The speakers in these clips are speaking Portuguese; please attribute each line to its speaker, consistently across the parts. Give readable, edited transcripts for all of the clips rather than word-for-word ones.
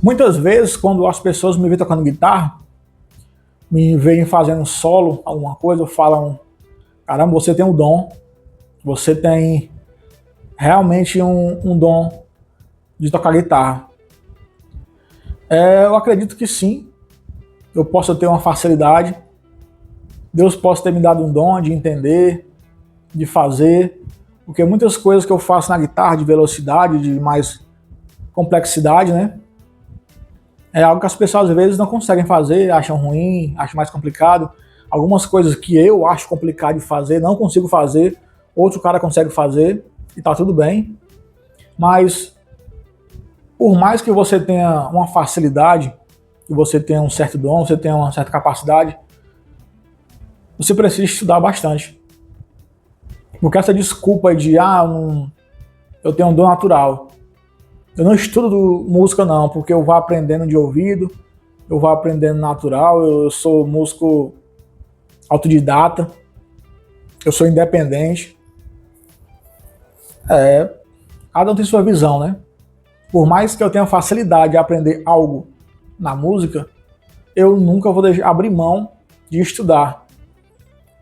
Speaker 1: Muitas vezes, quando as pessoas me veem tocando guitarra, me veem fazendo solo, alguma coisa, falam: caramba, você tem um dom, você tem realmente um dom de tocar guitarra. Eu acredito que sim, eu posso ter uma facilidade, Deus possa ter me dado um dom de entender, de fazer, porque muitas coisas que eu faço na guitarra, de velocidade, de mais complexidade, né? É algo que as pessoas às vezes não conseguem fazer, acham ruim, acham mais complicado. Algumas coisas que eu acho complicado de fazer, não consigo fazer, outro cara consegue fazer e tá tudo bem. Mas por mais que você tenha uma facilidade, que você tenha um certo dom, você tenha uma certa capacidade, você precisa estudar bastante. Porque essa desculpa de, eu tenho um dom natural. Eu não estudo música não, porque eu vou aprendendo de ouvido, eu vou aprendendo natural, eu sou músico autodidata, eu sou independente. Cada um tem sua visão, né? Por mais que eu tenha facilidade de aprender algo na música, eu nunca vou abrir mão de estudar.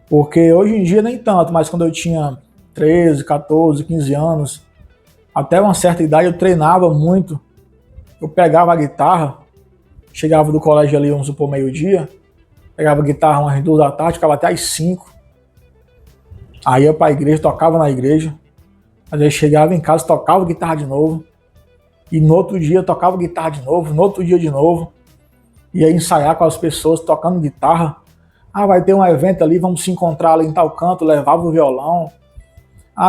Speaker 1: Porque hoje em dia nem tanto, mas quando eu tinha 13, 14, 15 anos, até uma certa idade eu treinava muito. Eu pegava a guitarra, chegava do colégio ali, vamos supor, meio-dia, pegava a guitarra umas 2 da tarde, ficava até às 5. Aí ia pra igreja, tocava na igreja. Às vezes chegava em casa, tocava guitarra de novo. E no outro dia tocava guitarra de novo, no outro dia de novo. Ia ensaiar com as pessoas tocando guitarra. Vai ter um evento ali, vamos se encontrar ali em tal canto, levava o violão.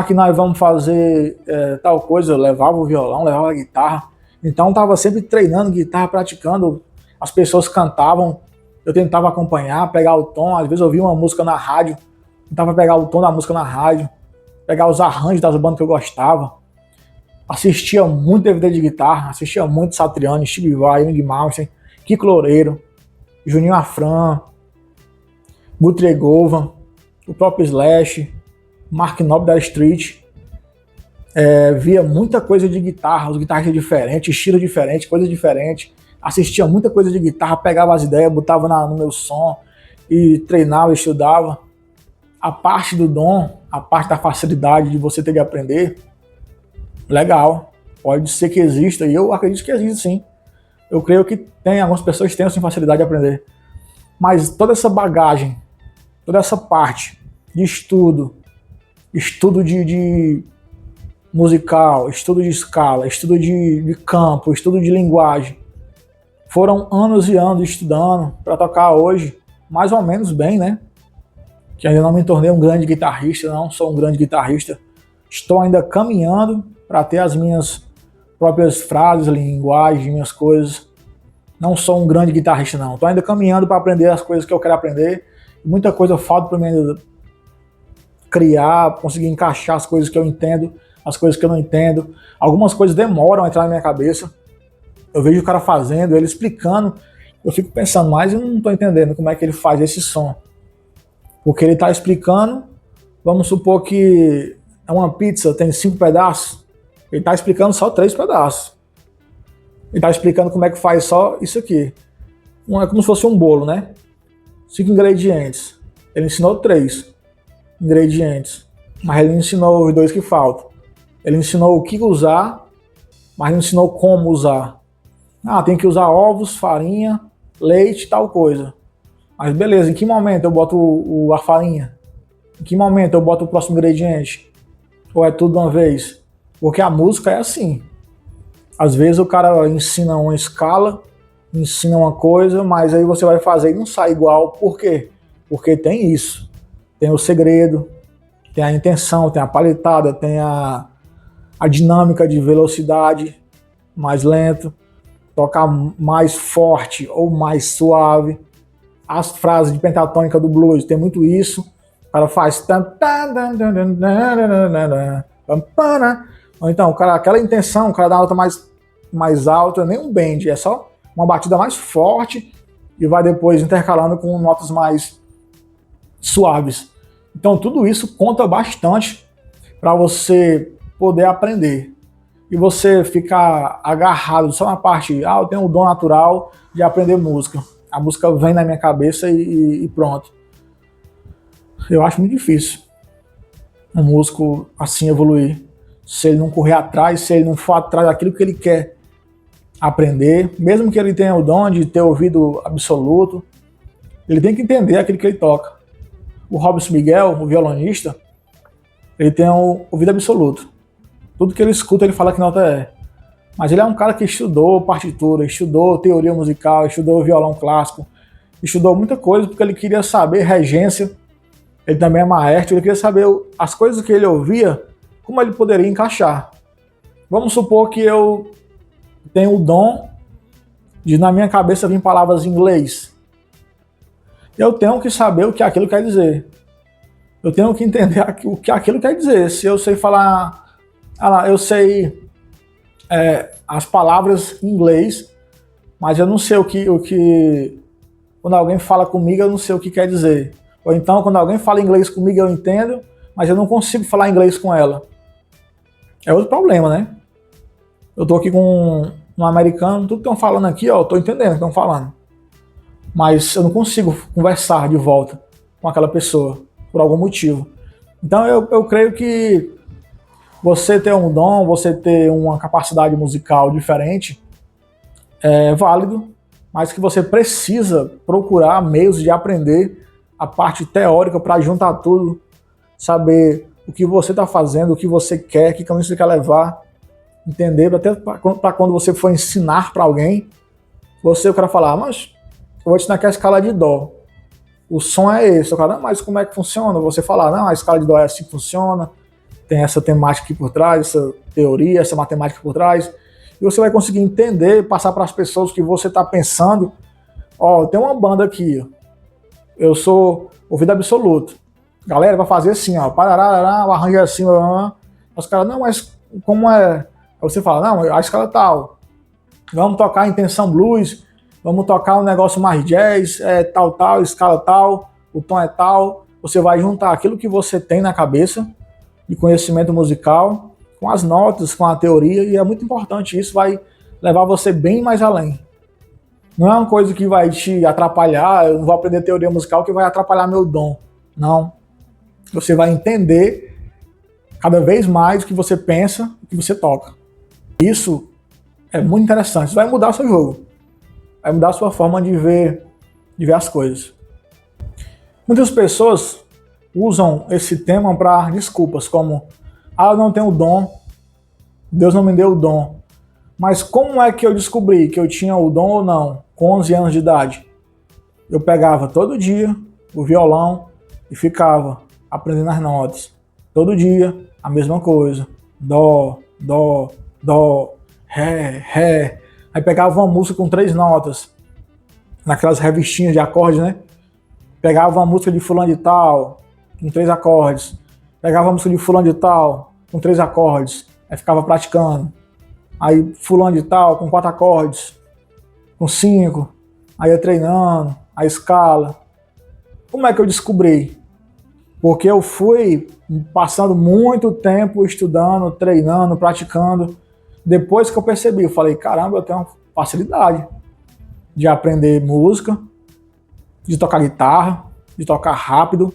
Speaker 1: Que nós vamos fazer tal coisa, eu levava o violão, levava a guitarra. Então estava sempre treinando guitarra, praticando. As pessoas cantavam, eu tentava acompanhar, pegar o tom. Às vezes eu ouvia uma música na rádio, tentava pegar o tom da música na rádio, pegar os arranjos das bandas que eu gostava. Assistia muito DVD de guitarra, assistia muito Satriani, Steve Vai, Yngwie Malmsteen, Kiko Loureiro, Juninho Afran, Guthrie Govan, o próprio Slash, Mark Knopfler da Street. Via muita coisa de guitarra, os guitarristas diferentes, estilo diferente, coisas diferentes. Assistia muita coisa de guitarra, pegava as ideias, botava no meu som e treinava, estudava. A parte do dom, a parte da facilidade de você ter de aprender, legal. Pode ser que exista, e eu acredito que existe sim. Eu creio que tem, algumas pessoas têm essa facilidade de aprender. Mas toda essa bagagem, toda essa parte de estudo de musical, estudo de escala, estudo de campo, estudo de linguagem, foram anos e anos estudando para tocar hoje mais ou menos bem, né? Que ainda não me tornei um grande guitarrista, não sou um grande guitarrista. Estou ainda caminhando para ter as minhas próprias frases, linguagem, minhas coisas. Não sou um grande guitarrista, não. Estou ainda caminhando para aprender as coisas que eu quero aprender. Muita coisa falta para mim ainda criar, conseguir encaixar as coisas que eu entendo, as coisas que eu não entendo. Algumas coisas demoram a entrar na minha cabeça. Eu vejo o cara fazendo, ele explicando, eu fico pensando, mas eu não estou entendendo como é que ele faz esse som. Porque ele está explicando, vamos supor que é uma pizza, tem 5 pedaços, ele está explicando só 3 pedaços. Ele está explicando como é que faz só isso aqui. É como se fosse um bolo, né? 5 ingredientes. Ele ensinou 3 ingredientes, mas ele ensinou os 2 que faltam. Ele ensinou o que usar, mas não ensinou como usar. Tem que usar ovos, farinha, leite, tal coisa. Mas beleza, em que momento eu boto a farinha? Em que momento eu boto o próximo ingrediente? Ou é tudo de uma vez? Porque a música é assim. Às vezes o cara ensina uma escala, ensina uma coisa, mas aí você vai fazer e não sai igual. Por quê? Porque tem isso. Tem o segredo, tem a intenção, tem a paletada, tem a dinâmica de velocidade, mais lento, tocar mais forte ou mais suave. As frases de pentatônica do blues, tem muito isso. O cara faz... Ou então, o cara, aquela intenção, o cara dá uma nota mais alta, nem um bend, é só uma batida mais forte e vai depois intercalando com notas mais suaves. Então tudo isso conta bastante para você poder aprender. e você ficar agarrado só na parte, eu tenho o dom natural de aprender música. A música vem na minha cabeça e pronto. Eu acho muito difícil um músico assim evoluir. Se ele não correr atrás, se ele não for atrás daquilo que ele quer aprender, mesmo que ele tenha o dom de ter ouvido absoluto, ele tem que entender aquilo que ele toca. O Robson Miguel, o violonista, ele tem o ouvido absoluto. Tudo que ele escuta, ele fala que nota é. Mas ele é um cara que estudou partitura, estudou teoria musical, estudou violão clássico, estudou muita coisa porque ele queria saber regência. Ele também é maestro, ele queria saber as coisas que ele ouvia, como ele poderia encaixar. Vamos supor que eu tenho o dom de na minha cabeça vir palavras em inglês. Eu tenho que saber o que aquilo quer dizer. Eu tenho que entender o que aquilo quer dizer. Se eu sei falar, eu sei as palavras em inglês, mas eu não sei o que quando alguém fala comigo, eu não sei o que quer dizer. Ou então, quando alguém fala inglês comigo, eu entendo, mas eu não consigo falar inglês com ela. É outro problema, né? Eu tô aqui com um americano, tudo que estão falando aqui, eu tô entendendo o que estão falando. Mas eu não consigo conversar de volta com aquela pessoa, por algum motivo. Então eu creio que você ter um dom, você ter uma capacidade musical diferente é válido, mas que você precisa procurar meios de aprender a parte teórica para juntar tudo, saber o que você está fazendo, o que você quer, que caminho você quer levar, entender, até para quando você for ensinar para alguém, o cara falar, mas eu vou te ensinar aqui a escala de dó. O som é esse. O cara, não, mas como é que funciona? Você falar, não, a escala de dó é assim que funciona, tem essa temática aqui por trás, essa teoria, essa matemática por trás, e você vai conseguir entender, passar para as pessoas que você está pensando, tem uma banda aqui, eu sou ouvido absoluto. Galera, vai fazer assim, parará, o arranjo é assim, os caras, não, mas como é? Aí você fala, não, a escala é tal. Vamos tocar intenção blues, vamos tocar um negócio mais jazz, tal, escala tal, o tom é tal. Você vai juntar aquilo que você tem na cabeça de conhecimento musical com as notas, com a teoria, e é muito importante, isso vai levar você bem mais além. Não é uma coisa que vai te atrapalhar, eu não vou aprender teoria musical que vai atrapalhar meu dom. Não. Você vai entender cada vez mais o que você pensa, o que você toca. Isso é muito interessante, isso vai mudar o seu jogo. Vai mudar a sua forma de ver as coisas. Muitas pessoas usam esse tema para desculpas, como eu não tenho dom, Deus não me deu o dom. Mas como é que eu descobri que eu tinha o dom ou não, com 11 anos de idade? Eu pegava todo dia o violão e ficava aprendendo as notas. Todo dia, a mesma coisa. Dó, dó, dó, ré, ré. Aí pegava uma música com 3 notas, naquelas revistinhas de acordes, né? Pegava uma música de fulano de tal, com 3 acordes. Pegava uma música de fulano de tal, com 3 acordes. Aí ficava praticando. Aí fulano de tal, com 4 acordes, com 5. Aí ia treinando, a escala. Como é que eu descobri? Porque eu fui passando muito tempo estudando, treinando, praticando. Depois que eu percebi, eu falei, caramba, eu tenho uma facilidade de aprender música, de tocar guitarra, de tocar rápido.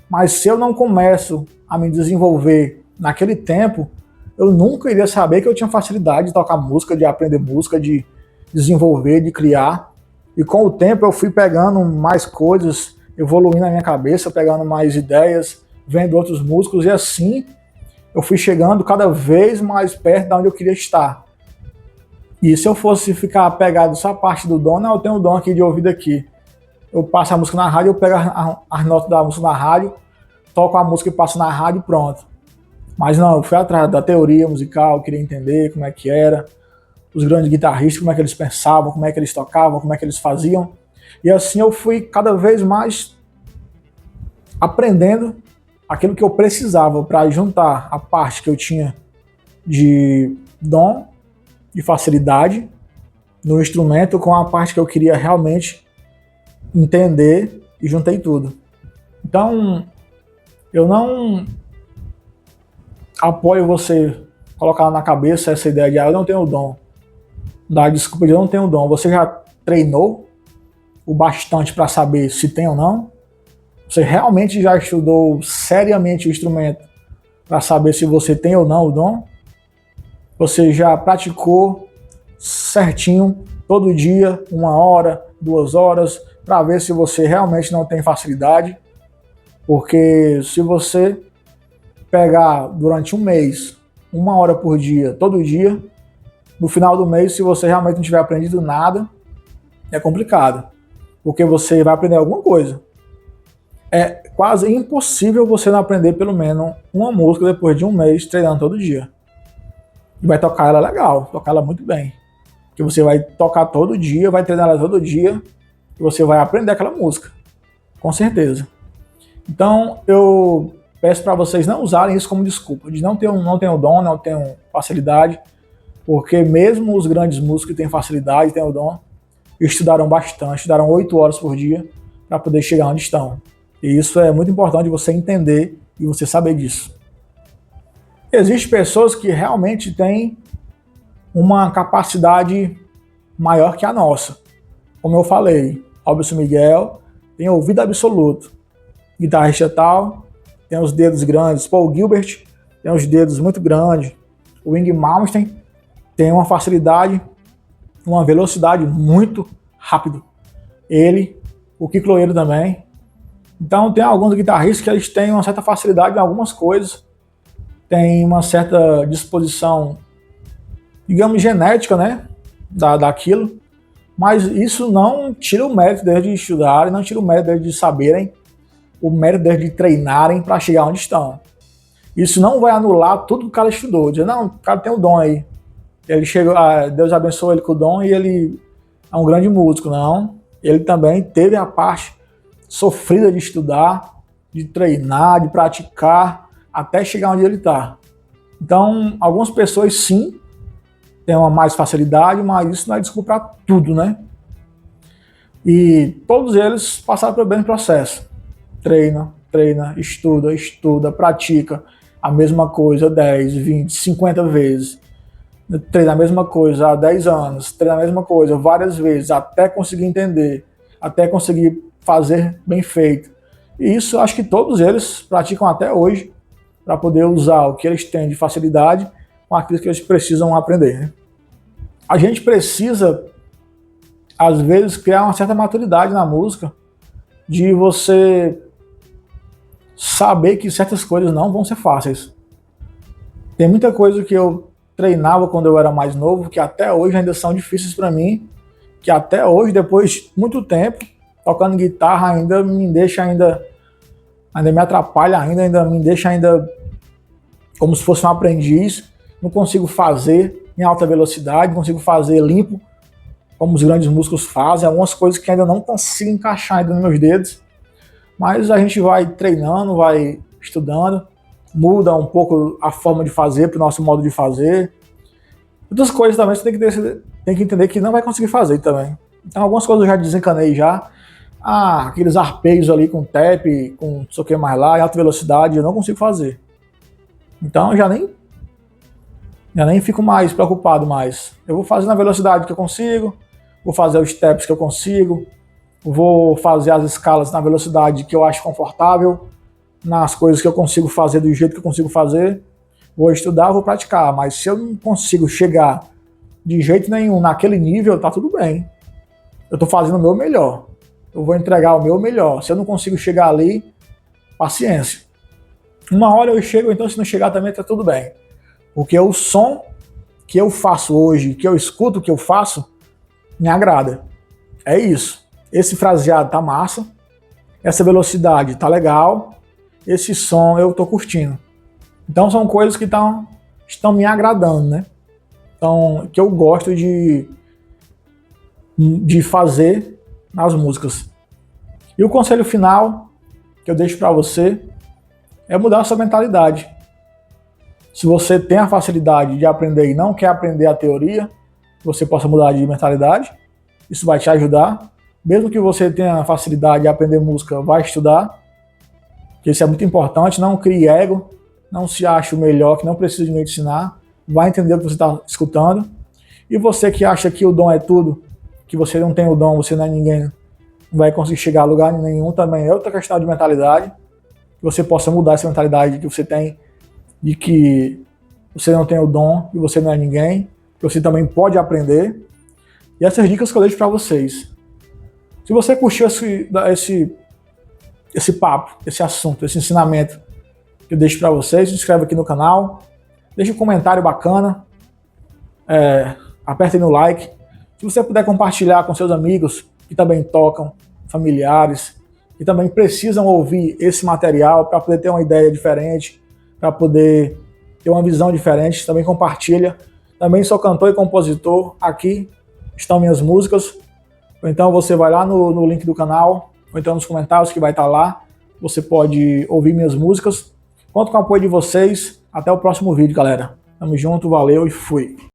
Speaker 1: Mas se eu não começo a me desenvolver naquele tempo, eu nunca iria saber que eu tinha facilidade de tocar música, de aprender música, de desenvolver, de criar. E com o tempo eu fui pegando mais coisas, evoluindo na minha cabeça, pegando mais ideias, vendo outros músicos, e assim eu fui chegando cada vez mais perto de onde eu queria estar. E se eu fosse ficar pegado só a parte do dom, não, eu tenho o dom aqui de ouvido aqui. Eu passo a música na rádio, eu pego as notas da música na rádio, toco a música e passo na rádio e pronto. Mas não, eu fui atrás da teoria musical, queria entender como é que era, os grandes guitarristas, como é que eles pensavam, como é que eles tocavam, como é que eles faziam. E assim eu fui cada vez mais aprendendo aquilo que eu precisava para juntar a parte que eu tinha de dom, de facilidade no instrumento com a parte que eu queria realmente entender e juntei tudo. Então, eu não apoio você colocar na cabeça essa ideia de eu não tenho dom, dar desculpa de eu não tenho dom. Você já treinou o bastante para saber se tem ou não? Você realmente já estudou seriamente o instrumento para saber se você tem ou não o dom? Você já praticou certinho todo dia, 1 hora, 2 horas, para ver se você realmente não tem facilidade? Porque se você pegar durante um mês, 1 hora por dia, todo dia, no final do mês, se você realmente não tiver aprendido nada, é complicado, porque você vai aprender alguma coisa. É quase impossível você não aprender pelo menos uma música depois de um mês treinando todo dia. E vai tocar ela legal, tocar ela muito bem. Porque você vai tocar todo dia, vai treinar ela todo dia, e você vai aprender aquela música, com certeza. Então, eu peço para vocês não usarem isso como desculpa, de não tenho dom, não tenho facilidade, porque mesmo os grandes músicos que têm facilidade, têm o dom, estudaram bastante, estudaram 8 horas por dia para poder chegar onde estão. E isso é muito importante você entender e você saber disso. Existem pessoas que realmente têm uma capacidade maior que a nossa. Como eu falei, Robson Miguel tem ouvido absoluto. Guitarrista tal, tem os dedos grandes. Paul Gilbert tem os dedos muito grandes. O Yngwie Malmsteen tem uma facilidade, uma velocidade muito rápido. Ele, o Kiko Loureiro também. Então tem alguns guitarristas que eles têm uma certa facilidade em algumas coisas, tem uma certa disposição, digamos, genética, né, daquilo, mas isso não tira o mérito deles de estudarem, não tira o mérito deles de saberem, o mérito deles de treinarem para chegar onde estão. Isso não vai anular tudo que o cara estudou, dizer, não, o cara tem um dom aí, ele chegou, Deus abençoou ele com o dom e ele é um grande músico. Não, ele também teve a parte sofrida de estudar, de treinar, de praticar, até chegar onde ele está. Então, algumas pessoas sim têm uma mais facilidade, mas isso não é desculpa para tudo, né? E todos eles passaram pelo mesmo processo. Treina, estuda, pratica a mesma coisa 10, 20, 50 vezes. Treina a mesma coisa há 10 anos, treina a mesma coisa várias vezes, até conseguir entender, até conseguir fazer bem feito. E isso acho que todos eles praticam até hoje, para poder usar o que eles têm de facilidade com aquilo que eles precisam aprender, né? A gente precisa, às vezes, criar uma certa maturidade na música, de você saber que certas coisas não vão ser fáceis. Tem muita coisa que eu treinava quando eu era mais novo, que até hoje ainda são difíceis para mim, que até hoje, depois de muito tempo, tocando guitarra ainda me deixa ainda me atrapalha ainda me deixa ainda como se fosse um aprendiz, não consigo fazer em alta velocidade, não consigo fazer limpo, como os grandes músicos fazem, algumas coisas que ainda não consigo encaixar ainda nos meus dedos, mas a gente vai treinando, vai estudando, muda um pouco a forma de fazer para o nosso modo de fazer. Outras coisas também você tem que entender que não vai conseguir fazer também. Então algumas coisas eu já desencanei já. Aqueles arpeios ali com tap, com não sei o que mais lá, em alta velocidade, eu não consigo fazer. Então eu já nem fico mais preocupado mais. Eu vou fazer na velocidade que eu consigo, vou fazer os steps que eu consigo, vou fazer as escalas na velocidade que eu acho confortável, nas coisas que eu consigo fazer do jeito que eu consigo fazer, vou estudar, vou praticar, mas se eu não consigo chegar de jeito nenhum naquele nível, tá tudo bem. Eu tô fazendo o meu melhor, eu vou entregar o meu melhor. Se eu não consigo chegar ali, paciência. Uma hora eu chego, então se não chegar também tá tudo bem. Porque o som que eu faço hoje, que eu escuto, que eu faço, me agrada. É isso. Esse fraseado tá massa, essa velocidade tá legal, esse som eu tô curtindo. Então são coisas que estão me agradando, né? Então, que eu gosto de fazer nas músicas. E o conselho final que eu deixo para você é mudar a sua mentalidade. Se você tem a facilidade de aprender e não quer aprender a teoria, você possa mudar de mentalidade. Isso vai te ajudar. Mesmo que você tenha facilidade de aprender música, vai estudar. Isso é muito importante. Não crie ego. Não se ache o melhor, que não precisa de me ensinar. vai entender o que você está escutando. E você que acha que o dom é tudo, que você não tem o dom, você não é ninguém, não vai conseguir chegar a lugar nenhum, também é outra questão de mentalidade. Que você possa mudar essa mentalidade que você tem de que você não tem o dom e você não é ninguém, que você também pode aprender. E essas dicas que eu deixo para vocês. Se você curtiu esse papo, esse assunto, esse ensinamento que eu deixo para vocês, se inscreve aqui no canal, deixa um comentário bacana, apertem no like. Se você puder compartilhar com seus amigos que também tocam, familiares, que também precisam ouvir esse material para poder ter uma ideia diferente, para poder ter uma visão diferente, também compartilha. Também sou cantor e compositor, aqui estão minhas músicas. Ou então você vai lá no link do canal, ou então nos comentários que vai estar lá, você pode ouvir minhas músicas. Conto com o apoio de vocês. Até o próximo vídeo, galera. Tamo junto, valeu e fui!